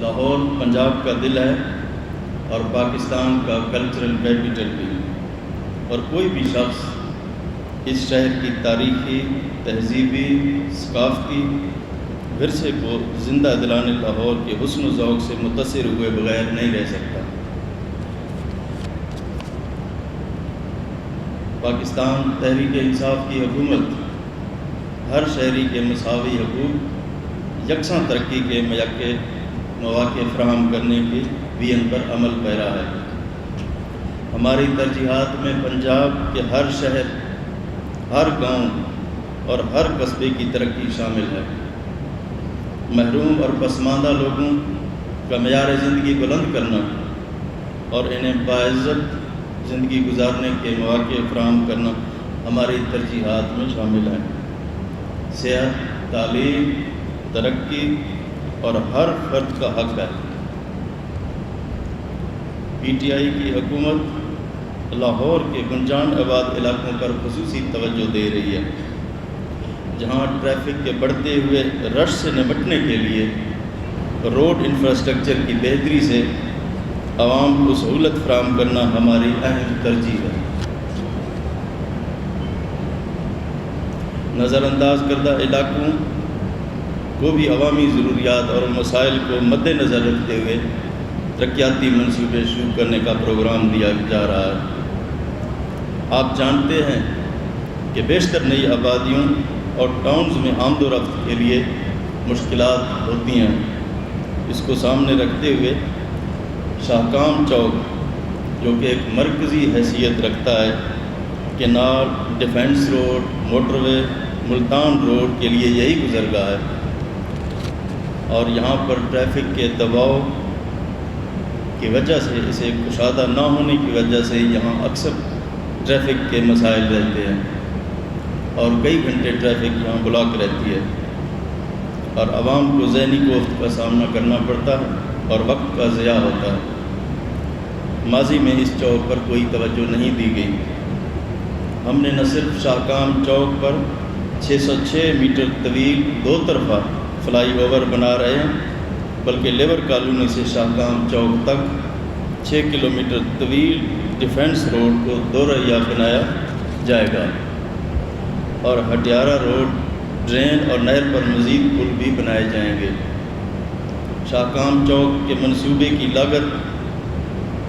لاہور پنجاب کا دل ہے اور پاکستان کا کلچرل کیپٹل بھی، اور کوئی بھی شخص اس شہر کی تاریخی، تہذیبی، ثقافتی ورثے کو زندہ دلانے لاہور کے حسن و ذوق سے متاثر ہوئے بغیر نہیں رہ سکتا۔ پاکستان تحریک انصاف کی حکومت ہر شہری کے مساوی حقوق، یکساں ترقی کے مواقع فراہم کرنے کی ویژن پر عمل پیرا ہے۔ ہماری ترجیحات میں پنجاب کے ہر شہر، ہر گاؤں اور ہر قصبے کی ترقی شامل ہے۔ محروم اور پسماندہ لوگوں کا معیار زندگی بلند کرنا اور انہیں باعزت زندگی گزارنے کے مواقع فراہم کرنا ہماری ترجیحات میں شامل ہے۔ صحت، تعلیم، ترقی اور ہر فرد کا حق ہے۔ پی ٹی آئی کی حکومت لاہور کے گنجان آباد علاقوں پر خصوصی توجہ دے رہی ہے، جہاں ٹریفک کے بڑھتے ہوئے رش سے نمٹنے کے لیے روڈ انفراسٹرکچر کی بہتری سے عوام کو سہولت فراہم کرنا ہماری اہم ترجیح ہے۔ نظر انداز کردہ علاقوں کو بھی عوامی ضروریات اور مسائل کو مد نظر رکھتے ہوئے ترقیاتی منصوبے شروع کرنے کا پروگرام دیا جا رہا ہے۔ آپ جانتے ہیں کہ بیشتر نئی آبادیوں اور ٹاؤنز میں آمد و رفت کے لیے مشکلات ہوتی ہیں۔ اس کو سامنے رکھتے ہوئے شاہکام چوک، جو کہ ایک مرکزی حیثیت رکھتا ہے، کینال، ڈیفنس روڈ، موٹر وے، ملتان روڈ کے لیے یہی گزرگاہ ہے، اور یہاں پر ٹریفک کے دباؤ کی وجہ سے، اسے کشادہ نہ ہونے کی وجہ سے یہاں اکثر ٹریفک کے مسائل رہتے ہیں اور کئی گھنٹے ٹریفک یہاں بلاک رہتی ہے، اور عوام کو ذہنی کوفت کا سامنا کرنا پڑتا ہے اور وقت کا ضیاع ہوتا ہے۔ ماضی میں اس چوک پر کوئی توجہ نہیں دی گئی۔ ہم نے نہ صرف شاہکام چوک پر 606 میٹر طویل دو طرفہ فلائی اوور بنا رہے ہیں، بلکہ لیبر کالونی سے شاہکام چوک تک 6 کلومیٹر طویل ڈیفنس روڈ کو دو رہیا بنایا جائے گا، اور ہٹیارہ روڈ، ڈرین اور نہر پر مزید پل بھی بنائے جائیں گے۔ شاہکام چوک کے منصوبے کی لاگت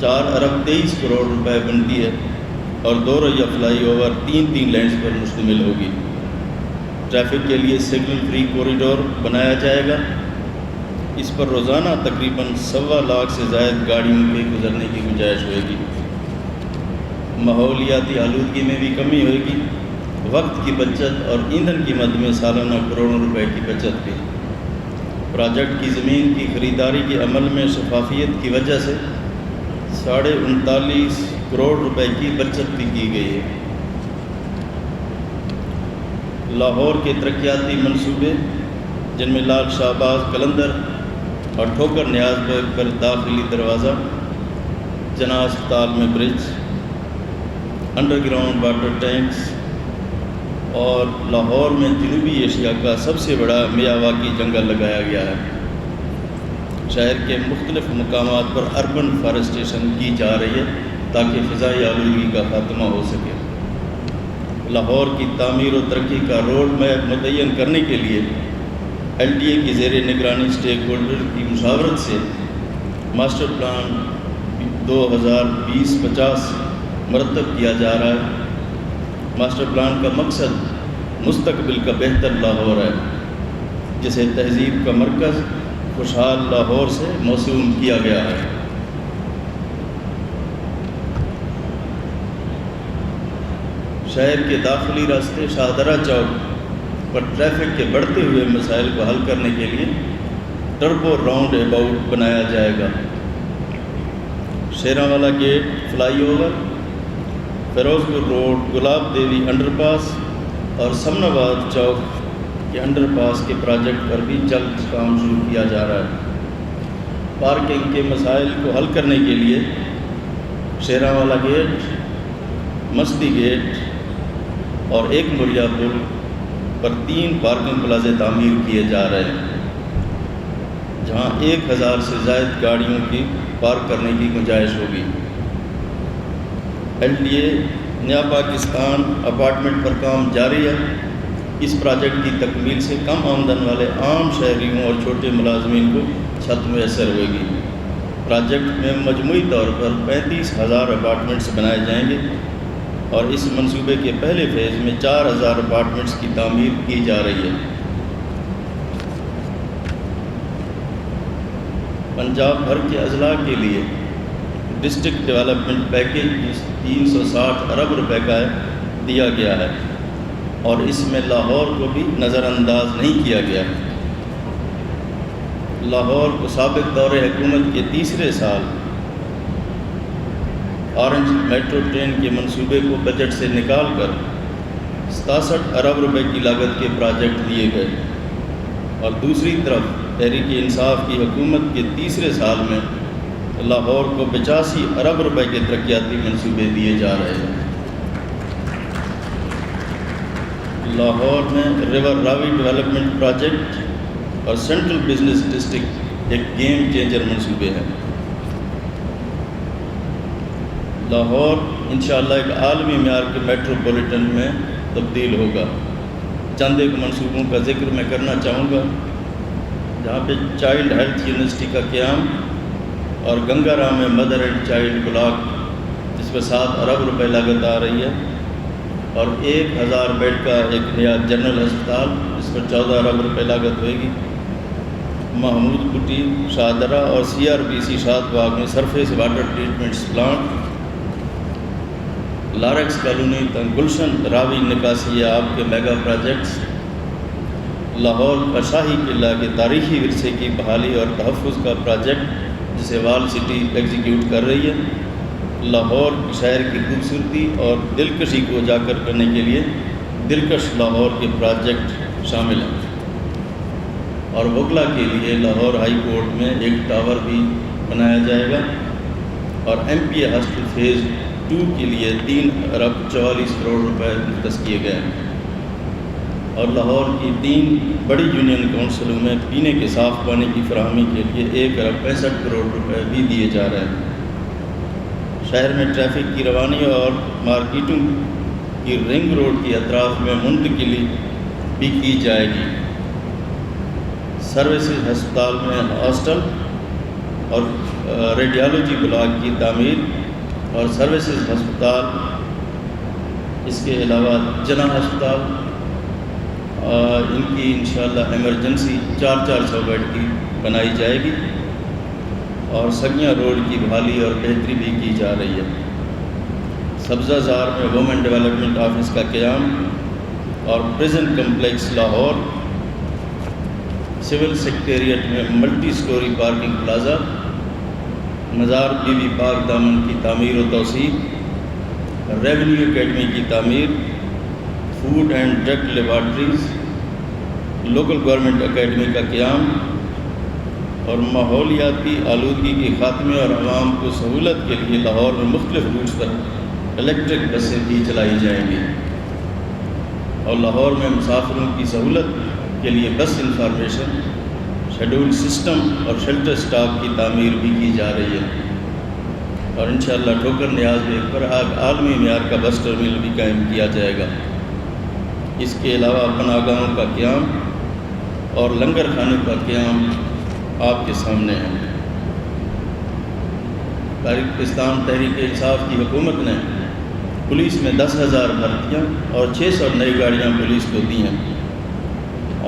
4 ارب 23 کروڑ روپے بنتی ہے، اور دو رہیا فلائی اوور 3 لینز پر مشتمل ہوگی۔ ٹریفک کے لیے سگنل فری کوریڈور بنایا جائے گا۔ اس پر روزانہ تقریباً 1.25 لاکھ سے زائد گاڑیوں کے گزرنے کی گنجائش ہوئے گی۔ ماحولیاتی آلودگی میں بھی کمی ہوئے گی، وقت کی بچت اور ایندھن کی مد میں سالانہ کروڑوں روپے کی بچت بھی۔ پروجیکٹ کی زمین کی خریداری کے عمل میں شفافیت کی وجہ سے 39.5 کروڑ روپے کی بچت بھی کی گئی ہے۔ لاہور کے ترقیاتی منصوبے، جن میں لال شہباز قلندر اور ٹھوکر نیاز بیگ پر داخلی دروازہ، جناح اسپتال میں برج، انڈر گراؤنڈ واٹر ٹینکس، اور لاہور میں جنوبی ایشیا کا سب سے بڑا میاواکی جنگل لگایا گیا ہے۔ شہر کے مختلف مقامات پر اربن فارسٹیشن کی جا رہی ہے تاکہ فضائی آلودگی کا خاتمہ ہو سکے۔ لاہور کی تعمیر و ترقی کا روڈ میپ متعین کرنے کے لیے ایل ڈی اے کی زیر نگرانی اسٹیک ہولڈر کی مشاورت سے ماسٹر پلان 2020-50 مرتب کیا جا رہا ہے۔ ماسٹر پلان کا مقصد مستقبل کا بہتر لاہور ہے، جسے تہذیب کا مرکز خوشحال لاہور سے موسوم کیا گیا ہے۔ شہر کے داخلی راستے شاہدرہ چوک پر ٹریفک کے بڑھتے ہوئے مسائل کو حل کرنے کے لیے ٹربو راؤنڈ اباؤٹ بنایا جائے گا۔ شیراں والا گیٹ فلائی اوور، فیروز پور روڈ، گلاب دیوی انڈر پاس اور سمن آباد چوک کے انڈر پاس کے پروجیکٹ پر بھی جلد کام شروع کیا جا رہا ہے۔ پارکنگ کے مسائل کو حل کرنے کے لیے شیراں والا گیٹ، مستی گیٹ اور ایک مریا پل پر 3 پارکنگ پلازے تعمیر کیے جا رہے ہیں۔ جہاں 1000 سے زائد گاڑیوں کی پارک کرنے کی گنجائش ہوگی۔ LDA نیا پاکستان اپارٹمنٹ پر کام جاری ہے۔ اس پروجیکٹ کی تکمیل سے کم آمدن والے عام شہریوں اور چھوٹے ملازمین کو چھت میسر ہوئے گی۔ پروجیکٹ میں مجموعی طور پر 35,000 اپارٹمنٹس بنائے جائیں گے اور اس منصوبے کے پہلے فیز میں 4,000 اپارٹمنٹس کی تعمیر کی جا رہی ہے۔ پنجاب بھر کے اضلاع کے لیے ڈسٹرکٹ ڈیولپمنٹ پیکیج 360 ارب روپے کا دیا گیا ہے اور اس میں لاہور کو بھی نظر انداز نہیں کیا گیا۔ لاہور کو سابق دور حکومت کے تیسرے سال آرنج میٹرو ٹرین کے منصوبے کو بجٹ سے نکال کر 67 ارب روپے کی لاگت کے پروجیکٹ دیے گئے اور دوسری طرف تحریک انصاف کی حکومت کے تیسرے سال میں لاہور کو 85 ارب روپے کے ترقیاتی منصوبے دیے جا رہے ہیں۔ لاہور میں ریور راوی ڈیولپمنٹ پروجیکٹ اور سینٹرل بزنس ڈسٹرکٹ ایک گیم چینجر منصوبے ہیں۔ لاہور انشاءاللہ ایک عالمی معیار کے میٹروپولیٹن میں تبدیل ہوگا۔ چند ایک منصوبوں کا ذکر میں کرنا چاہوں گا، جہاں پہ چائلڈ ہیلتھ یونیورسٹی کا قیام اور گنگا رام میں مدر اینڈ چائلڈ بلاک، جس پہ 7 ارب روپے لاگت آ رہی ہے، اور 1000 بیڈ کا ایک نیا جنرل ہسپتال، جس پر 14 ارب روپے لاگت ہوئے گی۔ محمود کٹی شاہدرہ اور CRBC شاد باغ میں surface water treatments plant, Larex colony Gulshan Ravi نکاسی آب کے میگا پروجیکٹس، لاہور کا شاہی قلعہ کے تاریخی ورثے کی بحالی اور تحفظ کا پروجیکٹ جسے وال سٹی ایگزیکیوٹ کر رہی ہے۔ لاہور شہر کی خوبصورتی اور دلکشی کو اجاگر کرنے کے لیے دلکش لاہور کے پروجیکٹ شامل ہیں، اور وکلا کے لیے لاہور ہائی کورٹ میں ایک ٹاور بھی بنایا جائے گا، اور MPA ہاسٹل فیز 2 کے لیے 3 ارب 44 کروڑ روپے مختص کیے گئے ہیں، اور لاہور کی 3 بڑی یونین کونسلوں میں پینے کے صاف پانی کی فراہمی کے لیے 1 ارب 65 کروڑ روپے بھی دیے جا رہے ہیں۔ شہر میں ٹریفک کی روانی اور مارکیٹوں کی رنگ روڈ کے اطراف میں منتقلی بھی کی جائے گی۔ سروسز ہسپتال میں ہاسٹل اور ریڈیالوجی بلاک کی تعمیر، اور سروسز ہسپتال، اس کے علاوہ جنا ہسپتال، ان کی انشاءاللہ ایمرجنسی 400 بیڈ کی بنائی جائے گی، اور سگیاں روڈ کی بحالی اور بہتری بھی کی جا رہی ہے۔ سبزہ زار میں وومن ڈیولپمنٹ آفس کا قیام، اور prison complex Lahore, civil secretariat میں ملٹی سٹوری پارکنگ پلازا، مزار بی بی پاک دامن کی تعمیر و توسیع، ریونیو اکیڈمی کی تعمیر، food and drug laboratories, local government academy کا قیام، اور ماحولیاتی آلودگی کے خاتمے اور عوام کو سہولت کے لیے لاہور میں مختلف روٹس پر الیکٹرک بسیں بھی چلائی جائیں گی، اور لاہور میں مسافروں کی سہولت کے لیے بس انفارمیشن شیڈول سسٹم اور شیلٹر سٹاف کی تعمیر بھی کی جا رہی ہے، اور انشاءاللہ ٹھوکر نیاز میں پر عالمی معیار کا بس ٹرمینل بھی قائم کیا جائے گا۔ اس کے علاوہ پناہگاہوں کا قیام اور لنگر خانے کا قیام آپ کے سامنے ہے۔ پاکستان تحریک انصاف کی حکومت نے پولیس میں 10,000 بھرتیاں اور 600 نئی گاڑیاں پولیس کو دی ہیں،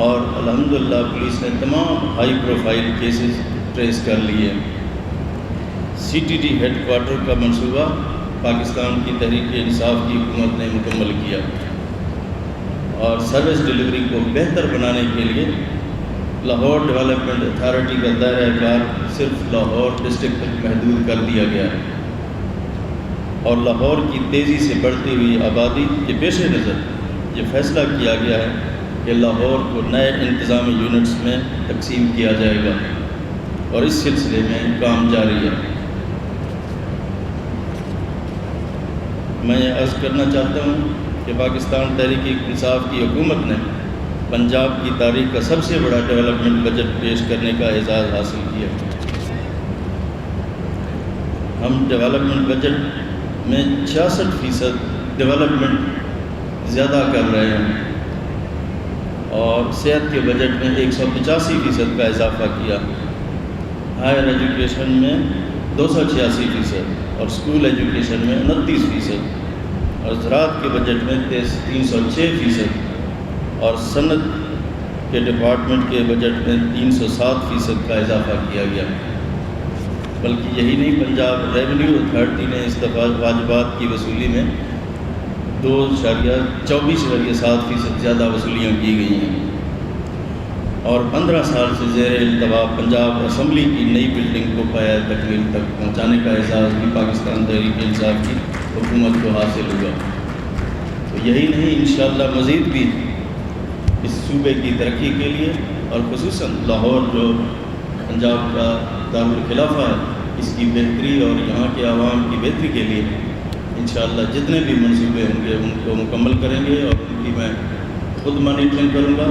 اور الحمدللہ پولیس نے تمام ہائی پروفائل کیسز ٹریس کر لیے۔ CTD ہیڈ کوارٹر کا منصوبہ پاکستان کی تحریک انصاف کی حکومت نے مکمل کیا، اور سروس ڈیلیوری کو بہتر بنانے کے لیے لاہور ڈیولپمنٹ اتھارٹی کا دائرہ کار صرف لاہور ڈسٹرکٹ تک محدود کر دیا گیا ہے، اور لاہور کی تیزی سے بڑھتی ہوئی آبادی کے پیش نظر یہ فیصلہ کیا گیا ہے کہ لاہور کو نئے انتظامی یونٹس میں تقسیم کیا جائے گا، اور اس سلسلے میں کام جاری ہے۔ میں یہ عرض کرنا چاہتا ہوں کہ پاکستان تحریک انصاف کی حکومت نے پنجاب کی تاریخ کا سب سے بڑا ڈیولپمنٹ بجٹ پیش کرنے کا اعزاز حاصل کیا۔ ہم ڈیولپمنٹ بجٹ میں 66% ڈیولپمنٹ زیادہ کر رہے ہیں اور صحت کے بجٹ میں 185% کا اضافہ کیا، ہائر ایجوکیشن میں 286% اور اسکول ایجوکیشن میں 29% اور زراعت کے بجٹ میں 306% اور صنعت کے ڈپارٹمنٹ کے بجٹ میں 307% کا اضافہ کیا گیا۔ بلکہ یہی نہیں، پنجاب ریونیو اتھارٹی نے اس دفعہ واجبات کی وصولی میں 2.24% زیادہ وصولیاں کی گئی ہیں، اور 15 سال سے زیر التواء پنجاب اسمبلی کی نئی بلڈنگ کو پایہ تکمیل تک پہنچانے کا اعزاز بھی پاکستان تحریک انصاف کی حکومت کو حاصل ہوا۔ تو یہی نہیں، انشاءاللہ مزید بھی اس صوبے کی ترقی کے لیے اور خصوصاً لاہور جو پنجاب کا دارالخلافہ ہے، اس کی بہتری اور یہاں کے عوام کی بہتری کے لیے انشاءاللہ جتنے بھی منصوبے ہوں گے ان کو مکمل کریں گے، اور ان کی میں خود مانیٹرنگ کروں گا،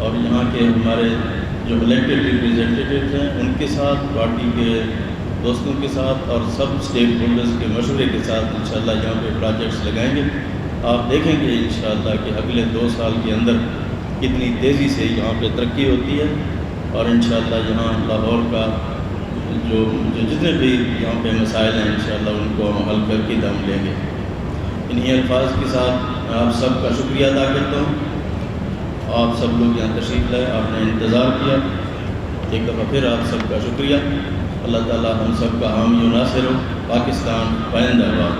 اور یہاں کے ہمارے جو الیکٹڈ ریپریزنٹیٹیوز ہیں ان کے ساتھ، پارٹی کے دوستوں کے ساتھ اور سب اسٹیک ہولڈرز کے مشورے کے ساتھ انشاءاللہ یہاں پہ پروجیکٹس لگائیں گے۔ آپ دیکھیں گے انشاءاللہ کہ اگلے 2 سال کے اندر کتنی تیزی سے یہاں پہ ترقی ہوتی ہے، اور انشاءاللہ یہاں لاہور کا جو جتنے بھی یہاں پہ مسائل ہیں انشاءاللہ ان کو ہم حل کر کے دم لیں گے۔ انہی الفاظ کے ساتھ میں آپ سب کا شکریہ ادا کرتا ہوں۔ آپ سب لوگ یہاں تشریف لائے، آپ نے انتظار کیا، ایک دفعہ پھر آپ سب کا شکریہ۔ اللہ تعالی ہم سب کا حامی و ناصر ہو۔ پاکستان پائندہ باد۔